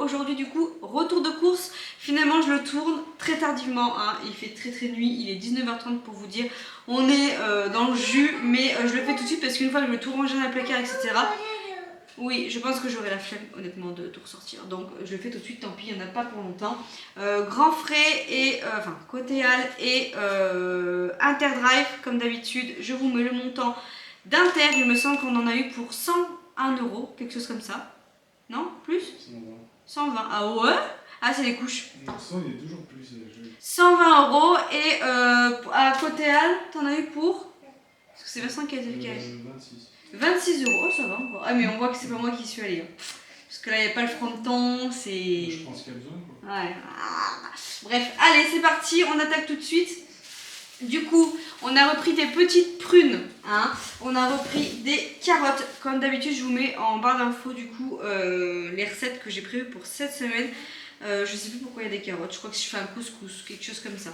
aujourd'hui du coup, retour de course. Finalement je le tourne très tardivement, hein. Il fait très nuit, il est 19h30 pour vous dire. On est dans le jus, mais je le fais tout de suite parce qu'une fois que je vais tout ranger dans le placard, etc. Oui, je pense que j'aurai la flemme honnêtement de tout ressortir. Donc je le fais tout de suite, tant pis, il n'y en a pas pour longtemps. Grand frais et enfin Cotéal et Interdrive comme d'habitude. Je vous mets le montant d'Inter, il me semble qu'on en a eu pour 101 €, quelque chose comme ça. Non? Plus? 120. Ah ouais? Ah, c'est les couches. Non, ça, il est toujours plus. 120 € et à Cotéal, t'en as eu pour? Parce que c'est Vincent qui a été le cash. 26 €, oh, ça va encore. Ah, mais on voit que c'est pas moi qui suis allée. Hein. Parce que là, il n'y a pas le fronton, c'est. Je pense qu'il y a besoin, quoi. Ouais. Bref, allez, c'est parti, on attaque tout de suite. Du coup, on a repris des petites prunes, hein. On a repris des carottes. Comme d'habitude, je vous mets en barre d'infos du coup les recettes que j'ai prévues pour cette semaine. Je sais plus pourquoi il y a des carottes. Je crois que je fais un couscous, quelque chose comme ça.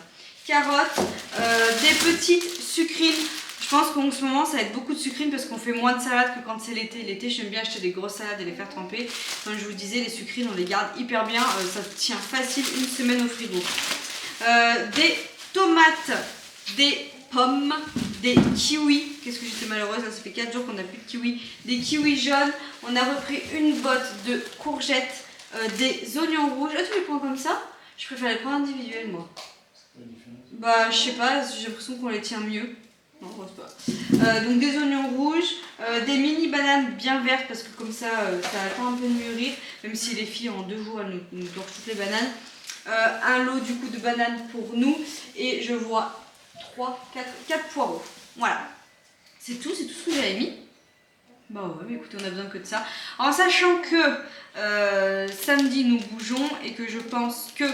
Carottes, des petites sucrines. Je pense qu'en ce moment, ça va être beaucoup de sucrines parce qu'on fait moins de salade que quand c'est l'été. L'été, j'aime bien acheter des grosses salades et les faire tremper. Comme je vous disais, les sucrines, on les garde hyper bien. Ça tient facile une semaine au frigo. Des tomates, des pommes, des kiwis. Qu'est-ce que j'étais malheureuse, là, ça fait 4 jours qu'on n'a plus de kiwis. Des kiwis jaunes. On a repris une botte de courgettes, des oignons rouges. Ah, tu les prends comme ça? Je préfère les prendre individuels, moi. Bah, je sais pas, j'ai l'impression qu'on les tient mieux. Non, je pense pas. Donc des oignons rouges, des mini bananes bien vertes parce que comme ça, ça attend un peu de mûrir. Même si les filles en 2 jours, elles nous torchent toutes les bananes. Un lot du coup de bananes pour nous. Et je vois 4 poireaux. Voilà. C'est tout ce que j'avais mis. Bah ouais, mais écoutez, on a besoin que de ça. En sachant que samedi nous bougeons et que je pense que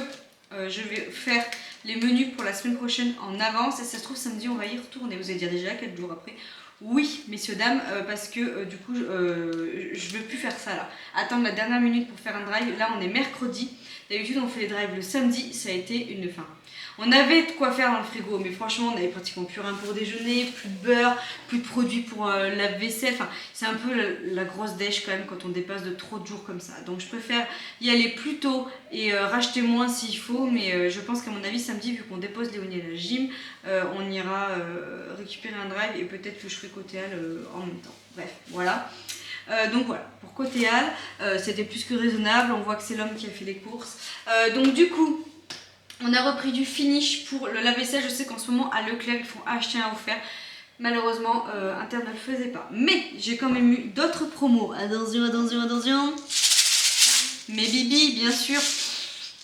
je vais faire les menus pour la semaine prochaine en avance. Et ça se trouve, samedi, on va y retourner. Vous allez dire déjà 4 jours après. Oui, messieurs, dames, parce que du coup, je ne veux plus faire ça là. Attendre la dernière minute pour faire un drive. Là, on est mercredi. D'habitude, on fait les drives le samedi. Ça a été une fin. On avait de quoi faire dans le frigo, mais franchement, on avait pratiquement plus rien pour déjeuner, plus de beurre, plus de produits pour la vaisselle. Enfin, c'est un peu la grosse dèche quand même quand on dépasse de trop de jours comme ça. Donc, je préfère y aller plus tôt et racheter moins s'il faut. Mais je pense qu'à mon avis, samedi, vu qu'on dépose Léonie à la gym, on ira récupérer un drive et peut-être que je ferai Cotéal en même temps. Bref, voilà. Donc voilà, pour Cotéal, c'était plus que raisonnable. On voit que c'est l'homme qui a fait les courses. Donc du coup, on a repris du finish pour le lave-vaisselle. Je sais qu'en ce moment, à Leclerc, ils font acheter un offert. Malheureusement, Inter ne le faisait pas. Mais j'ai quand même eu d'autres promos. Attention, attention, attention. Mes bibis, bien sûr,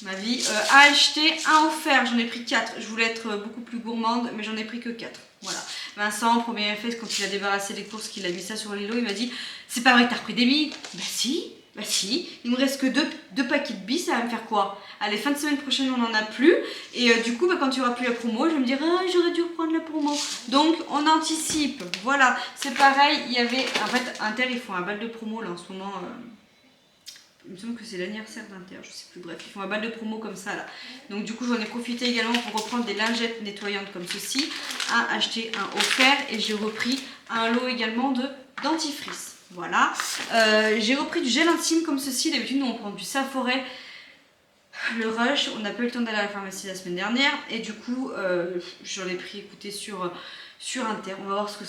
ma vie, a acheté un offert. J'en ai pris 4. Je voulais être beaucoup plus gourmande, mais j'en ai pris que 4. Voilà. Vincent, premier effet, quand il a débarrassé les courses, qu'il a mis ça sur les lots, il m'a dit « C'est pas vrai que t'as repris des billes ?» Bah si. Bah si, il me reste que deux paquets de billes, ça va me faire quoi? Allez, fin de semaine prochaine, on n'en a plus. Et du coup, bah, quand il n'y aura plus la promo, je vais me dire, ah, j'aurais dû reprendre la promo. Donc, on anticipe. Voilà, c'est pareil. Il y avait, en fait, Inter, ils font un bal de promo là en ce moment. Il me semble que c'est l'anniversaire d'Inter, je sais plus. Bref, ils font un bal de promo comme ça là. Donc, du coup, j'en ai profité également pour reprendre des lingettes nettoyantes comme ceci. Un acheté, un offert. Et j'ai repris un lot également de dentifrice. Voilà, j'ai repris du gel intime comme ceci. D'habitude, nous on prend du Saforel, le Rush. On n'a pas eu le temps d'aller à la pharmacie la semaine dernière et du coup, j'en ai pris, écoutez, sur Inter. On va voir ce que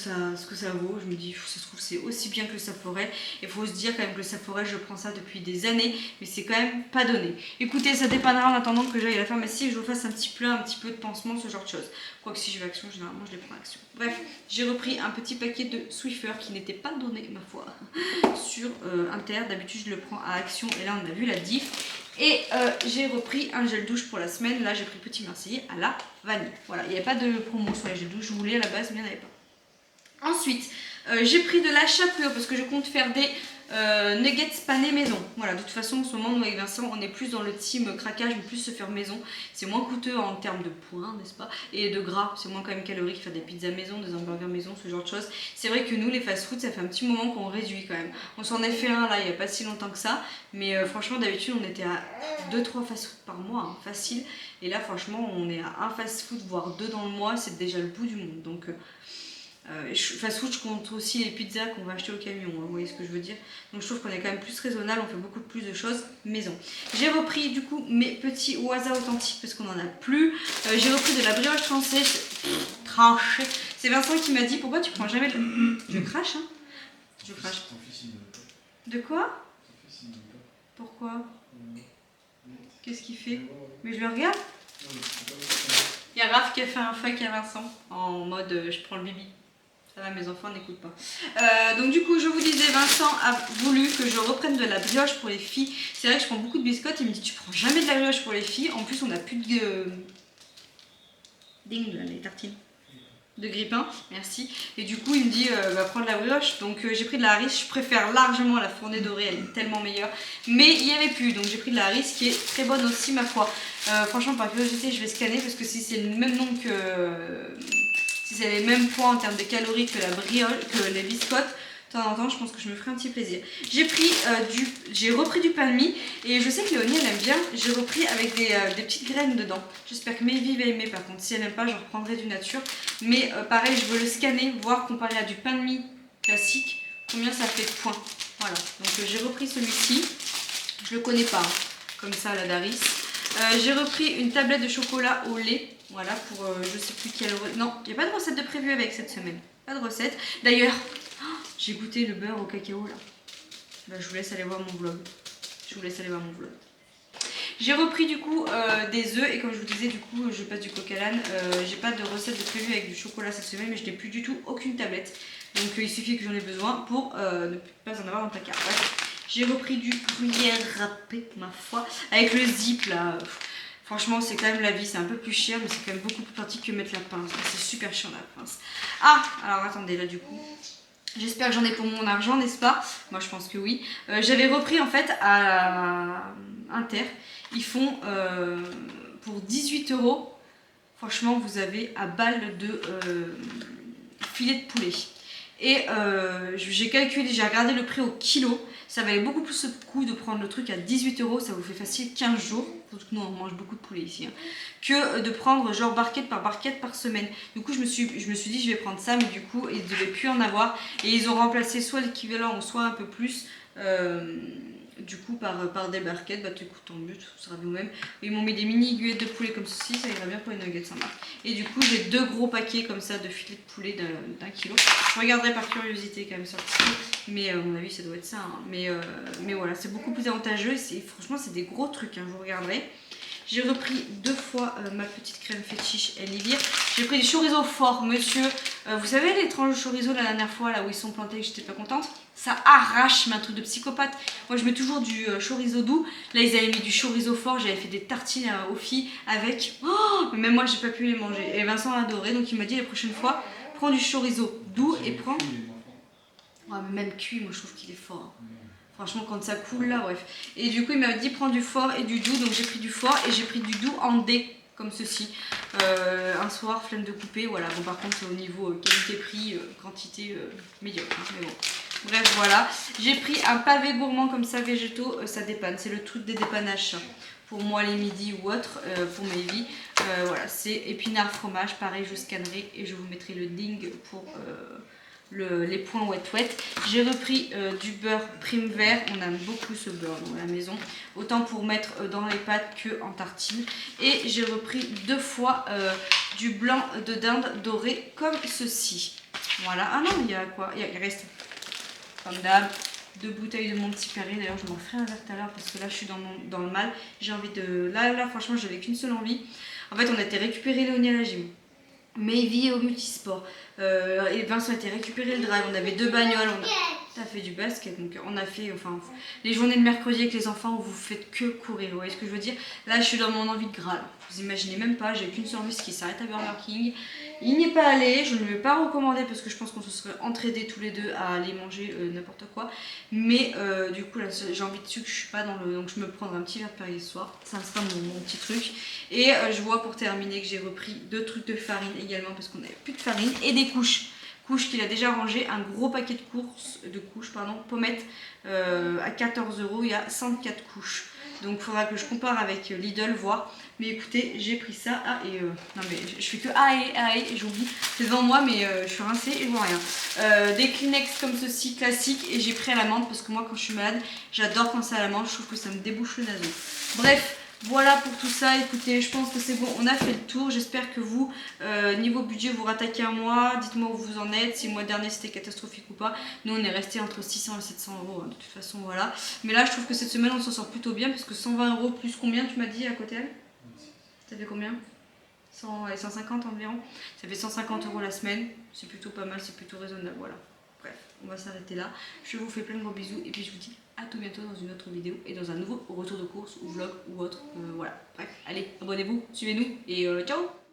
ça vaut. Je me dis, ça se trouve, c'est aussi bien que le Saforel. Il faut se dire quand même que le Saforel, je prends ça depuis des années, mais c'est quand même pas donné. Écoutez, ça dépendra en attendant que j'aille à la pharmacie et que je vous fasse un petit plein, un petit peu de pansement, ce genre de choses. Quoique si je vais à Action, généralement je les prends à Action. Bref, j'ai repris un petit paquet de Swiffer qui n'était pas donné, ma foi, sur Inter. D'habitude, je le prends à Action et là, on a vu la diff. Et j'ai repris un gel douche pour la semaine. Là, j'ai pris Petit Marseillais à la vanille. Voilà, il n'y avait pas de promo sur les gels douche. Je voulais à la base, mais il n'y en avait pas. Ensuite, j'ai pris de la chapelure parce que je compte faire des nuggets panés maison. Voilà, de toute façon, en ce moment, nous avec Vincent, on est plus dans le team craquage, mais plus se faire maison. C'est moins coûteux en termes de points, n'est-ce pas? Et de gras, c'est moins quand même calorique faire des pizzas maison, des hamburgers maison, ce genre de choses. C'est vrai que nous, les fast-food, ça fait un petit moment qu'on réduit quand même. On s'en est fait un là, il n'y a pas si longtemps que ça. Mais franchement, d'habitude, on était à 2-3 fast-food par mois, hein, facile. Et là, franchement, on est à un fast-food, voire 2 dans le mois. C'est déjà le bout du monde. Donc Fast food, je compte aussi les pizzas qu'on va acheter au camion, hein, vous voyez ce que je veux dire. Donc je trouve qu'on est quand même plus raisonnable, on fait beaucoup plus de choses maison. J'ai repris du coup mes petits Waza authentiques parce qu'on en a plus. J'ai repris de la brioche française tranchée. C'est Vincent qui m'a dit pourquoi tu prends jamais de... Je crache, hein. Je crache. Ton fils, il n'aime pas. De quoi? Ton fils, il n'aime pas. Pourquoi? Euh, Qu'est-ce qu'il fait? ouais, ouais. Mais je le regarde. Non, mais c'est pas vrai. Il y a Raph qui a fait un fuck à Vincent en mode je prends le bibi. Ça va, mes enfants n'écoutent pas. Donc du coup, je vous disais, Vincent a voulu que je reprenne de la brioche pour les filles. C'est vrai que je prends beaucoup de biscottes. Il me dit, tu prends jamais de la brioche pour les filles. En plus, on n'a plus de... Ding, là, les tartines. De grille-pain, merci. Et du coup, il me dit, va prendre de la brioche. Donc j'ai pris de la Harris. Je préfère largement la fournée dorée, elle est tellement meilleure. Mais il n'y avait plus, donc j'ai pris de la Harris qui est très bonne aussi, ma foi. Franchement, par curiosité, je vais scanner parce que si c'est le même nom que... Si c'est les mêmes points en termes de calories que la brioche, que les biscottes, de temps en temps, je pense que je me ferai un petit plaisir. J'ai repris du pain de mie et je sais que Léonie elle aime bien. J'ai repris avec des petites graines dedans. J'espère que Maevie va aimer. Par contre, si elle n'aime pas, je reprendrai du nature. Mais pareil, je veux le scanner, voir comparé à du pain de mie classique, combien ça fait de points. Voilà. Donc j'ai repris celui-ci. Je le connais pas, hein, comme ça la Daris. J'ai repris une tablette de chocolat au lait. Voilà, pour je sais plus quelle... Non, il n'y a pas de recette de prévu avec cette semaine. Pas de recette. D'ailleurs, j'ai goûté le beurre au cacao là. Bah, je vous laisse aller voir mon vlog. J'ai repris du coup des œufs et comme je vous disais, du coup, je passe du coq à l'âne. J'ai pas de recette de prévu avec du chocolat cette semaine, mais je n'ai plus du tout aucune tablette. Donc il suffit que j'en ai besoin pour ne pas en avoir dans le placard. Ouais. J'ai repris du gruyère râpé, ma foi, avec le zip là. Franchement, c'est quand même la vie, c'est un peu plus cher, mais c'est quand même beaucoup plus pratique que mettre la pince. C'est super chiant la pince. Ah, alors attendez, là du coup, j'espère que j'en ai pour mon argent, n'est-ce pas? Moi, je pense que oui. J'avais repris en fait à Inter. Ils font pour 18 €. Franchement, vous avez à balle de filet de poulet. Et j'ai calculé, j'ai regardé le prix au kilo. Ça valait beaucoup plus le coup de prendre le truc à 18 €, ça vous fait facile 15 jours. Parce que nous on mange beaucoup de poulet ici. Hein, que de prendre genre barquette par semaine. Du coup je me suis dit je vais prendre ça, mais du coup ils ne devaient plus en avoir. Et ils ont remplacé soit l'équivalent, soit un peu plus. Du coup par des barquettes, bah écoute, tant mieux, tout sera bien même. Ils m'ont mis des mini aiguillettes de poulet comme ceci, ça ira bien pour les nuggets sans marque. Et du coup j'ai 2 gros paquets comme ça de filets de poulet d'un kilo. Je regarderai par curiosité quand même sur le site, mais à mon avis ça doit être ça. Hein. Mais voilà, c'est beaucoup plus avantageux et franchement c'est des gros trucs, hein, je vous regarderai. J'ai repris 2 fois ma petite crème fétiche Elivire. J'ai pris des chorizo forts, monsieur. Vous savez les tranches de chorizo la dernière fois là où ils sont plantés, j'étais pas contente. Ça arrache, mais un truc de psychopathe. Moi je mets toujours du chorizo doux. Là ils avaient mis du chorizo fort. J'avais fait des tartines aux filles avec. Oh, mais même moi j'ai pas pu les manger. Et Vincent a adoré, donc il m'a dit la prochaine fois, prends du chorizo doux et prends. Ouais, mais même cuit, moi je trouve qu'il est fort. Hein. Franchement, quand ça coule là, bref. Et du coup, il m'a dit prends du fort et du doux. Donc j'ai pris du fort et j'ai pris du doux en dés, comme ceci. Un soir, flemme de couper. Voilà. Bon, par contre, au niveau qualité-prix, quantité médiocre. Hein, mais bon. Bref, voilà. J'ai pris un pavé gourmand comme ça, végétaux. Ça dépanne. C'est le truc des dépannages. Ça. Pour moi, les midis ou autre, pour mes vies. Voilà. C'est épinard fromage. Pareil, je scannerai et je vous mettrai le ding pour. Les points wet. J'ai repris du beurre prime vert. On aime beaucoup ce beurre dans la maison. Autant pour mettre dans les pâtes que en tartine. Et j'ai repris 2 fois du blanc de dinde doré comme ceci. Voilà. Ah non, il y a quoi? Il reste, comme d'hab, 2 bouteilles de mon petit Perrier. D'ailleurs, je m'en ferai un verre tout à l'heure parce que là, je suis dans le mal. J'ai envie de... Là, franchement, j'avais qu'une seule envie. En fait, on a été récupérer Léonie à la gym. Maevie au multisport. Et Vincent a été récupérer le drive. On avait 2 bagnoles. On a fait du basket. Donc on a fait enfin les journées de mercredi avec les enfants où vous faites que courir. Vous voyez ce que je veux dire? Là je suis dans mon envie de gras. Vous imaginez même pas. J'ai qu'une service qui s'arrête à Burger King. Il n'y est pas allé. Je ne lui ai pas recommandé parce que je pense qu'on se serait entraînés tous les deux à aller manger n'importe quoi. Mais du coup là j'ai envie de sucre. Je suis pas dans le. Donc je me prendrai un petit verre de Perrier ce soir. Ça sera mon petit truc. Et je vois pour terminer que j'ai repris 2 trucs de farine également parce qu'on n'avait plus de farine et des couches. Couches qu'il a déjà rangé, un gros paquet de couches, pommettes à 14 €, il y a 104 couches. Donc il faudra que je compare avec Lidl, voir. Mais écoutez, j'ai pris ça. Ah, et non, mais je fais que et j'oublie. C'est devant moi, mais je suis rincée et je vois rien. Des Kleenex comme ceci, classiques. Et j'ai pris à la menthe parce que moi, quand je suis malade, j'adore quand c'est à la menthe. Je trouve que ça me débouche le naseau. Bref. Voilà pour tout ça, écoutez, je pense que c'est bon, on a fait le tour. J'espère que vous, niveau budget, vous rattaquez un mois. Dites-moi où vous en êtes, si le mois dernier c'était catastrophique ou pas. Nous, on est resté entre 600 et 700 euros, hein, de toute façon, voilà. Mais là, je trouve que cette semaine, on s'en sort plutôt bien parce que 120 euros plus combien, tu m'as dit, à côté elle? Ça fait combien? 100, allez, 150 environ. Ça fait 150 euros la semaine. C'est plutôt pas mal, c'est plutôt raisonnable, voilà. Bref, on va s'arrêter là. Je vous fais plein de gros bisous et puis je vous dis à tout bientôt dans une autre vidéo et dans un nouveau retour de course ou vlog ou autre. Voilà, bref, allez, abonnez-vous, suivez-nous et ciao!